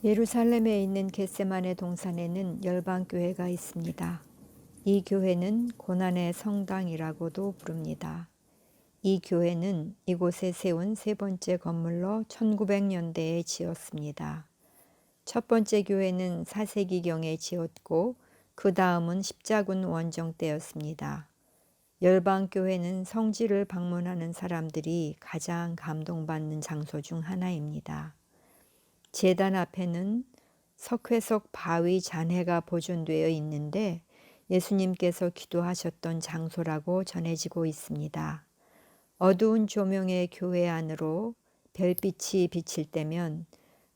예루살렘에 있는 겟세마네 동산에는 열방교회가 있습니다. 이 교회는 고난의 성당이라고도 부릅니다. 이 교회는 이곳에 세운 세 번째 건물로 1900년대에 지었습니다. 첫 번째 교회는 4세기경에 지었고 그 다음은 십자군 원정 때였습니다. 열방교회는 성지를 방문하는 사람들이 가장 감동받는 장소 중 하나입니다. 제단 앞에는 석회석 바위 잔해가 보존되어 있는데 예수님께서 기도하셨던 장소라고 전해지고 있습니다. 어두운 조명의 교회 안으로 별빛이 비칠 때면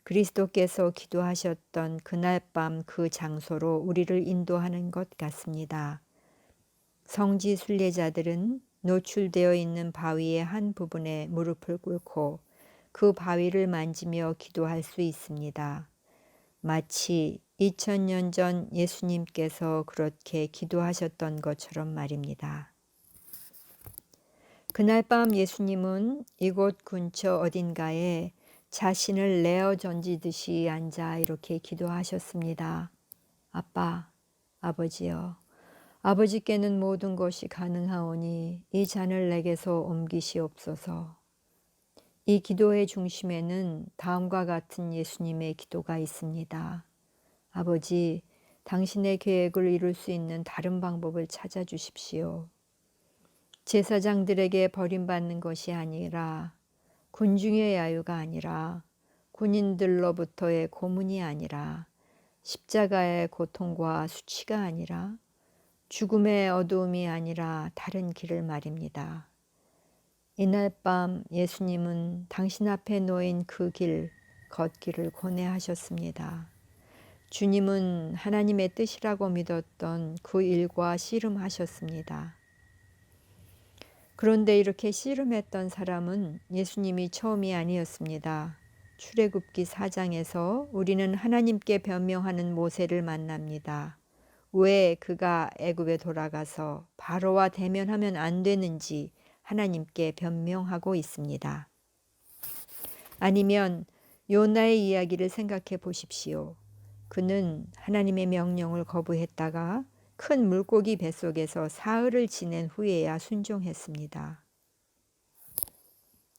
그리스도께서 기도하셨던 그날 밤 그 장소로 우리를 인도하는 것 같습니다. 성지 순례자들은 노출되어 있는 바위의 한 부분에 무릎을 꿇고 그 바위를 만지며 기도할 수 있습니다. 마치 2000년 전 예수님께서 그렇게 기도하셨던 것처럼 말입니다. 그날 밤 예수님은 이곳 근처 어딘가에 자신을 내어 던지듯이 앉아 이렇게 기도하셨습니다. 아빠, 아버지여, 아버지께는 모든 것이 가능하오니 이 잔을 내게서 옮기시옵소서. 이 기도의 중심에는 다음과 같은 예수님의 기도가 있습니다. 아버지, 당신의 계획을 이룰 수 있는 다른 방법을 찾아주십시오. 제사장들에게 버림받는 것이 아니라, 군중의 야유가 아니라, 군인들로부터의 고문이 아니라, 십자가의 고통과 수치가 아니라, 죽음의 어두움이 아니라 다른 길을 말입니다. 이날 밤 예수님은 당신 앞에 놓인 그 길, 걷기를 권해하셨습니다. 주님은 하나님의 뜻이라고 믿었던 그 일과 씨름하셨습니다. 그런데 이렇게 씨름했던 사람은 예수님이 처음이 아니었습니다. 출애굽기 4장에서 우리는 하나님께 변명하는 모세를 만납니다. 왜 그가 애굽에 돌아가서 바로와 대면하면 안 되는지 하나님께 변명하고 있습니다. 아니면 요나의 이야기를 생각해 보십시오. 그는 하나님의 명령을 거부했다가 큰 물고기 뱃속에서 사흘을 지낸 후에야 순종했습니다.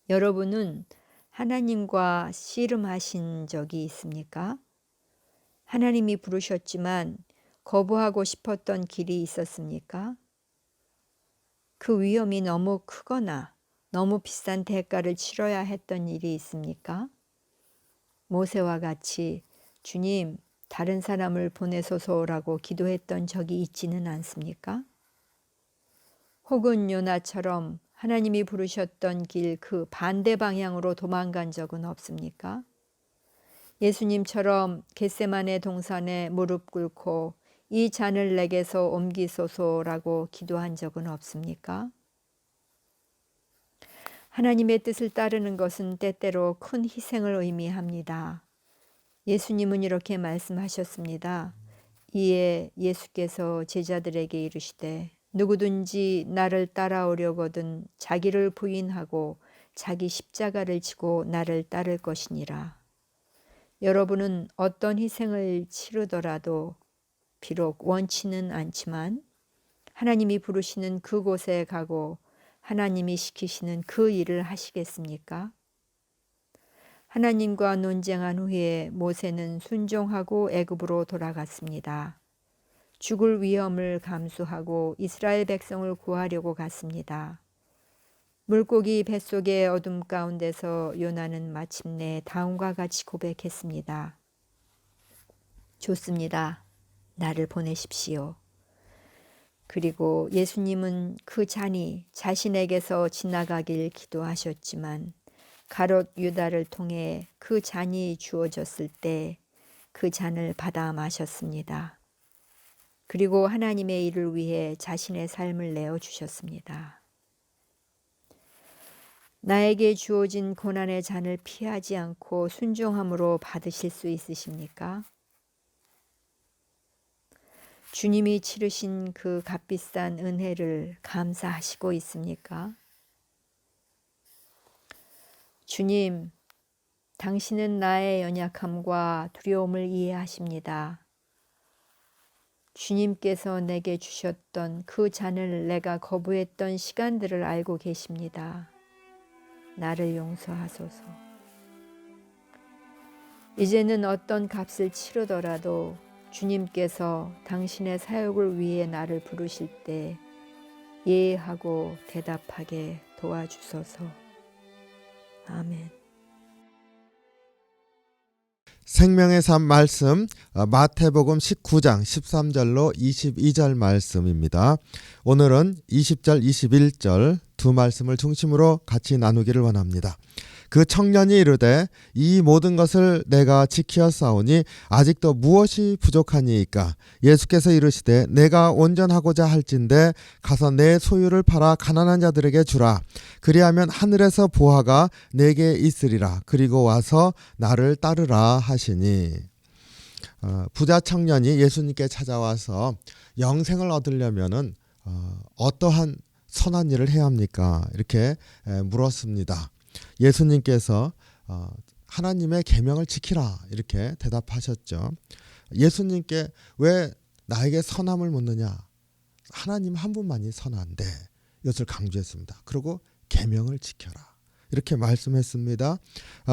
여러분은 하나님과 씨름하신 적이 있습니까? 하나님이 부르셨지만 거부하고 싶었던 길이 있었습니까? 그 위험이 너무 크거나 너무 비싼 대가를 치러야 했던 일이 있습니까? 모세와 같이 주님, 다른 사람을 보내소서라고 기도했던 적이 있지는 않습니까? 혹은 요나처럼 하나님이 부르셨던 길 그 반대 방향으로 도망간 적은 없습니까? 예수님처럼 겟세마네 동산에 무릎 꿇고 이 잔을 내게서 옮기소서라고 기도한 적은 없습니까? 하나님의 뜻을 따르는 것은 때때로 큰 희생을 의미합니다. 예수님은 이렇게 말씀하셨습니다. 이에 예수께서 제자들에게 이르시되 누구든지 나를 따라오려거든 자기를 부인하고 자기 십자가를 지고 나를 따를 것이니라. 여러분은 어떤 희생을 치르더라도 비록 원치는 않지만 하나님이 부르시는 그곳에 가고 하나님이 시키시는 그 일을 하시겠습니까? 하나님과 논쟁한 후에 모세는 순종하고 애굽으로 돌아갔습니다. 죽을 위험을 감수하고 이스라엘 백성을 구하려고 갔습니다. 물고기 뱃속의 어둠 가운데서 요나는 마침내 다음과 같이 고백했습니다. 좋습니다. 나를 보내십시오. 그리고 예수님은 그 잔이 자신에게서 지나가길 기도하셨지만 가롯 유다를 통해 그 잔이 주어졌을 때 그 잔을 받아 마셨습니다. 그리고 하나님의 일을 위해 자신의 삶을 내어주셨습니다. 나에게 주어진 고난의 잔을 피하지 않고 순종함으로 받으실 수 있으십니까? 주님이 치르신 그 값비싼 은혜를 감사하시고 있습니까? 주님, 당신은 나의 연약함과 두려움을 이해하십니다. 주님께서 내게 주셨던 그 잔을 내가 거부했던 시간들을 알고 계십니다. 나를 용서하소서. 이제는 어떤 값을 치르더라도 주님께서 당신의 사역을 위해 나를 부르실 때 예하고 대답하게 도와주소서. 아멘. 생명의 삶 말씀 마태복음 19장 13절로 22절 말씀입니다. 오늘은 20절 21절 두 말씀을 중심으로 같이 나누기를 원합니다. 그 청년이 이르되 이 모든 것을 내가 지키었사오니 아직도 무엇이 부족하니이까? 예수께서 이르시되 내가 온전하고자 할진대 가서 내 소유를 팔아 가난한 자들에게 주라. 그리하면 하늘에서 보화가 내게 있으리라. 그리고 와서 나를 따르라 하시니. 부자 청년이 예수님께 찾아와서 영생을 얻으려면은 어떠한 선한 일을 해야 합니까? 이렇게 물었습니다. 예수님께서 하나님의 계명을 지키라 이렇게 대답하셨죠. 예수님께 왜 나에게 선함을 묻느냐? 하나님 한 분만이 선한데 이것을 강조했습니다. 그리고 계명을 지켜라 이렇게 말씀했습니다.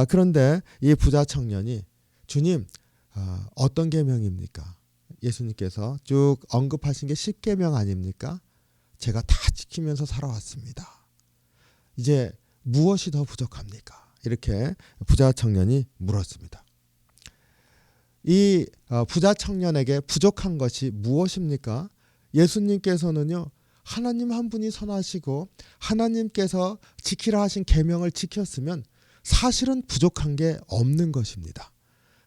그런데 이 부자 청년이 주님 어떤 계명입니까? 예수님께서 쭉 언급하신 게 10계명 아닙니까? 제가 다 지키면서 살아왔습니다. 이제 무엇이 더 부족합니까? 이렇게 부자 청년이 물었습니다. 이 부자 청년에게 부족한 것이 무엇입니까? 예수님께서는요, 하나님 한 분이 선하시고 하나님께서 지키라 하신 계명을 지켰으면 사실은 부족한 게 없는 것입니다.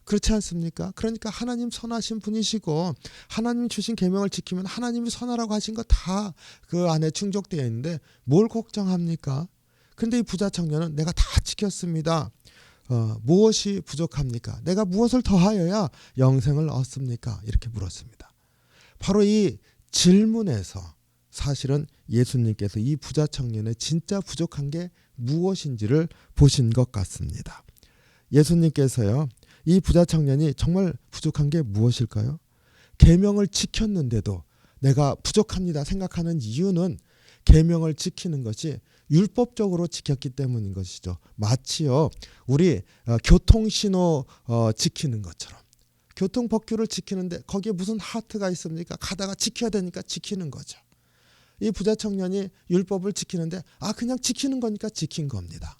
그렇지 않습니까? 그러니까 하나님 선하신 분이시고 하나님 주신 계명을 지키면 하나님이 선하라고 하신 거 다 그 안에 충족되어 있는데 뭘 걱정합니까? 근데 이 부자 청년은 내가 다 지켰습니다. 무엇이 부족합니까? 내가 무엇을 더하여야 영생을 얻습니까? 이렇게 물었습니다. 바로 이 질문에서 사실은 예수님께서 이 부자 청년의 진짜 부족한 게 무엇인지를 보신 것 같습니다. 예수님께서요, 이 부자 청년이 정말 부족한 게 무엇일까요? 계명을 지켰는데도 내가 부족합니다 생각하는 이유는 계명을 지키는 것이 율법적으로 지켰기 때문인 것이죠. 마치요 우리 교통신호 지키는 것처럼 교통법규를 지키는데 거기에 무슨 하트가 있습니까? 가다가 지켜야 되니까 지키는 거죠. 이 부자 청년이 율법을 지키는데 그냥 지키는 거니까 지킨 겁니다.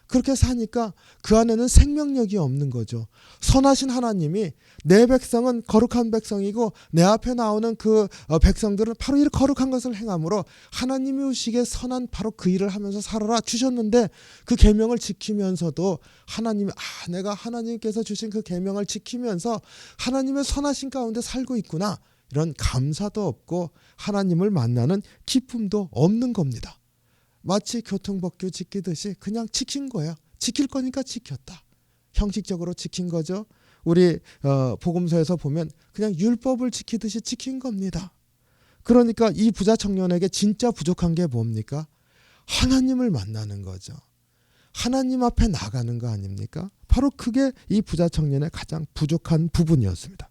그렇게 사니까 그 안에는 생명력이 없는 거죠. 선하신 하나님이 내 백성은 거룩한 백성이고 내 앞에 나오는 그 백성들은 바로 이 거룩한 것을 행함으로 하나님이 우시기에 선한 바로 그 일을 하면서 살아라 주셨는데 그 계명을 지키면서도 하나님이 내가 하나님께서 주신 그 계명을 지키면서 하나님의 선하신 가운데 살고 있구나 이런 감사도 없고 하나님을 만나는 기쁨도 없는 겁니다. 마치 교통법규 지키듯이 그냥 지킨 거야. 지킬 거니까 지켰다. 형식적으로 지킨 거죠. 우리 복음서에서 보면 그냥 율법을 지키듯이 지킨 겁니다. 그러니까 이 부자 청년에게 진짜 부족한 게 뭡니까? 하나님을 만나는 거죠. 하나님 앞에 나가는 거 아닙니까? 바로 그게 이 부자 청년의 가장 부족한 부분이었습니다.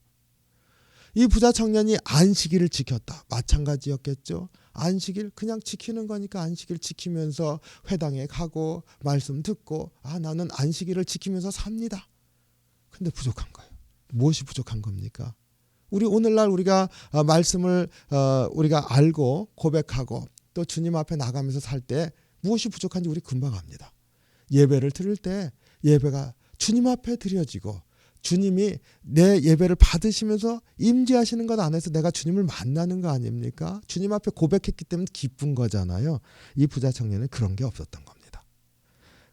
이 부자 청년이 안식일을 지켰다. 마찬가지였겠죠. 안식일 그냥 지키는 거니까 안식일 지키면서 회당에 가고 말씀 듣고 나는 안식일을 지키면서 삽니다. 근데 부족한 거예요. 무엇이 부족한 겁니까? 우리 오늘날 우리가 말씀을 우리가 알고 고백하고 또 주님 앞에 나가면서 살 때 무엇이 부족한지 우리 금방 압니다. 예배를 드릴 때 예배가 주님 앞에 드려지고 주님이 내 예배를 받으시면서 임재하시는 것 안에서 내가 주님을 만나는 거 아닙니까? 주님 앞에 고백했기 때문에 기쁜 거잖아요. 이 부자 청년은 그런 게 없었던 겁니다.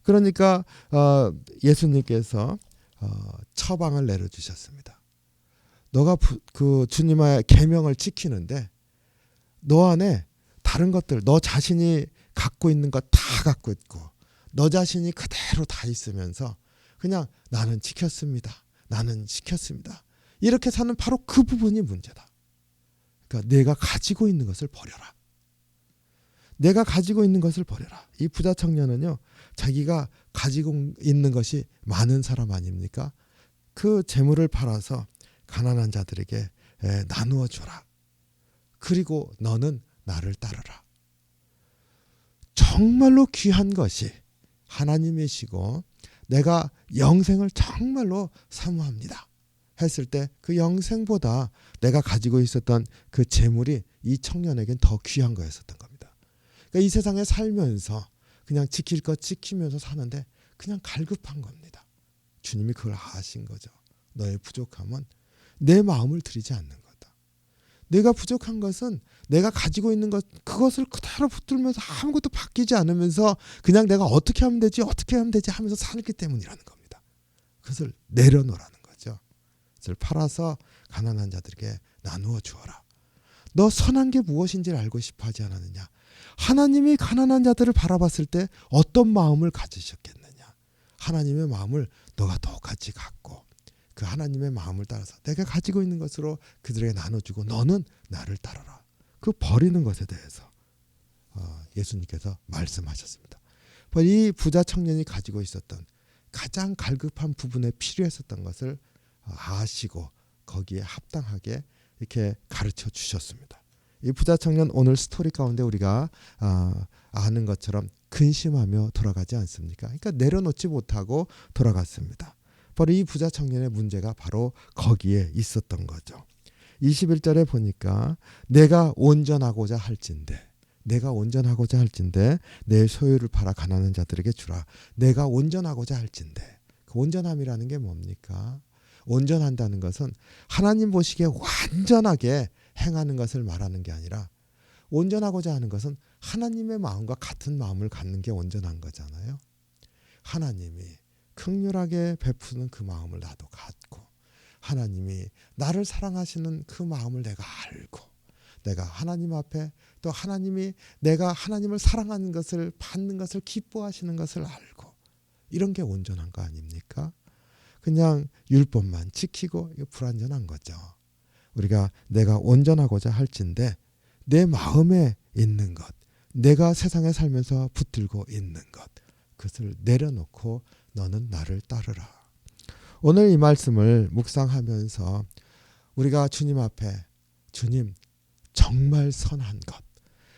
그러니까 예수님께서 처방을 내려주셨습니다. 너가 그 주님의 계명을 지키는데 너 안에 다른 것들 너 자신이 갖고 있는 것 다 갖고 있고 너 자신이 그대로 다 있으면서 그냥 나는 지켰습니다. 나는 지켰습니다. 이렇게 사는 바로 그 부분이 문제다. 그러니까 내가 가지고 있는 것을 버려라. 내가 가지고 있는 것을 버려라. 이 부자 청년은요. 자기가 가지고 있는 것이 많은 사람 아닙니까? 그 재물을 팔아서 가난한 자들에게 나누어 주라. 그리고 너는 나를 따르라. 정말로 귀한 것이 하나님이시고 내가 영생을 정말로 사모합니다 했을 때 그 영생보다 내가 가지고 있었던 그 재물이 이 청년에겐 더 귀한 거였었던 겁니다. 그러니까 이 세상에 살면서 그냥 지킬 것 지키면서 사는데 그냥 갈급한 겁니다. 주님이 그걸 아신 거죠. 너의 부족함은 내 마음을 들이지 않는 거다. 내가 부족한 것은 내가 가지고 있는 것 그것을 그대로 붙들면서 아무것도 바뀌지 않으면서 그냥 내가 어떻게 하면 되지 하면서 살기 때문이라는 겁니다. 그것을 내려놓으라는 거죠. 그것을 팔아서 가난한 자들에게 나누어 주어라. 너 선한 게 무엇인지를 알고 싶어 하지 않았느냐. 하나님이 가난한 자들을 바라봤을 때 어떤 마음을 가지셨겠느냐. 하나님의 마음을 너가 똑같이 갖고 그 하나님의 마음을 따라서 내가 가지고 있는 것으로 그들에게 나눠주고 너는 나를 따르라. 그 버리는 것에 대해서 예수님께서 말씀하셨습니다. 이 부자 청년이 가지고 있었던 가장 갈급한 부분에 필요했었던 것을 아시고 거기에 합당하게 이렇게 가르쳐 주셨습니다. 이 부자 청년 오늘 스토리 가운데 우리가 아는 것처럼 근심하며 돌아가지 않습니까? 그러니까 내려놓지 못하고 돌아갔습니다. 바로 이 부자 청년의 문제가 바로 거기에 있었던 거죠. 21절에 보니까 내가 온전하고자 할진대 내 소유를 팔아 가난한 자들에게 주라. 내가 온전하고자 할진대. 그 온전함이라는 게 뭡니까? 온전한다는 것은 하나님 보시기에 완전하게 행하는 것을 말하는 게 아니라 온전하고자 하는 것은 하나님의 마음과 같은 마음을 갖는 게 온전한 거잖아요. 하나님이 긍휼하게 베푸는 그 마음을 나도 갖고 하나님이 나를 사랑하시는 그 마음을 내가 알고 내가 하나님 앞에 또 하나님이 내가 하나님을 사랑하는 것을 받는 것을 기뻐하시는 것을 알고 이런 게 온전한 거 아닙니까? 그냥 율법만 지키고 이거 불완전한 거죠. 우리가 내가 온전하고자 할진대 내 마음에 있는 것 내가 세상에 살면서 붙들고 있는 것 그것을 내려놓고 너는 나를 따르라. 오늘 이 말씀을 묵상하면서 우리가 주님 앞에 주님 정말 선한 것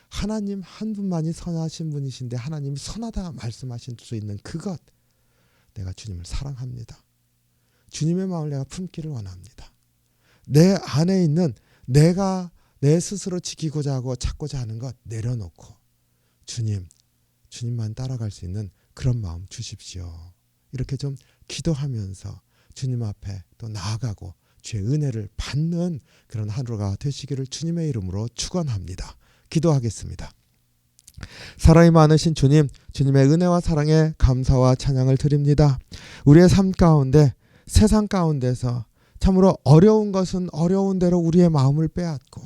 하나님 한 분만이 선하신 분이신데 하나님이 선하다 말씀하신 수 있는 그것 내가 주님을 사랑합니다. 주님의 마음을 내가 품기를 원합니다. 내 안에 있는 내가 내 스스로 지키고자 하고 찾고자 하는 것 내려놓고 주님만 따라갈 수 있는 그런 마음 주십시오. 이렇게 좀 기도하면서 주님 앞에 또 나아가고 주의 은혜를 받는 그런 하루가 되시기를 주님의 이름으로 축원합니다. 기도하겠습니다. 사랑이 많으신 주님, 주님의 은혜와 사랑에 감사와 찬양을 드립니다. 우리의 삶 가운데 세상 가운데서 참으로 어려운 것은 어려운 대로 우리의 마음을 빼앗고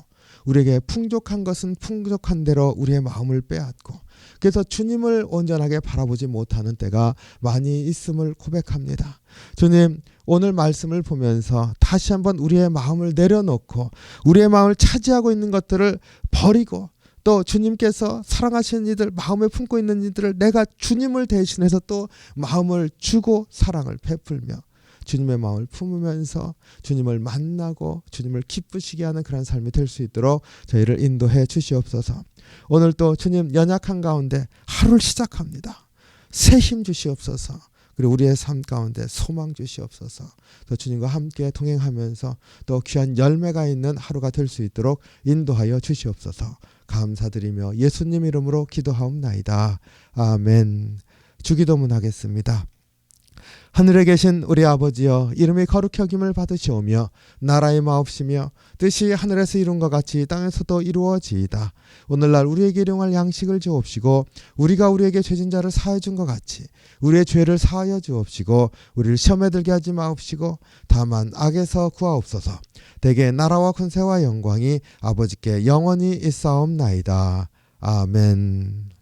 우리에게 풍족한 것은 풍족한 대로 우리의 마음을 빼앗고 그래서 주님을 온전하게 바라보지 못하는 때가 많이 있음을 고백합니다. 주님 오늘 말씀을 보면서 다시 한번 우리의 마음을 내려놓고 우리의 마음을 차지하고 있는 것들을 버리고 또 주님께서 사랑하시는 이들 마음에 품고 있는 이들을 내가 주님을 대신해서 또 마음을 주고 사랑을 베풀며 주님의 마음을 품으면서 주님을 만나고 주님을 기쁘시게 하는 그런 삶이 될 수 있도록 저희를 인도해 주시옵소서. 오늘 또 주님 연약한 가운데 하루를 시작합니다. 새 힘 주시옵소서. 그리고 우리의 삶 가운데 소망 주시옵소서. 또 주님과 함께 동행하면서 또 귀한 열매가 있는 하루가 될 수 있도록 인도하여 주시옵소서. 감사드리며 예수님 이름으로 기도하옵나이다. 아멘. 주기도문 하겠습니다. 하늘에 계신 우리 아버지여 이름이 거룩히 여김을 받으시오며 나라의 마옵시며 뜻이 하늘에서 이룬 것 같이 땅에서도 이루어지이다. 오늘날 우리에게 일용할 양식을 주옵시고 우리가 우리에게 죄진 자를 사하여 준 것 같이 우리의 죄를 사하여 주옵시고 우리를 시험에 들게 하지 마옵시고 다만 악에서 구하옵소서. 대개 나라와 권세와 영광이 아버지께 영원히 있사옵나이다. 아멘.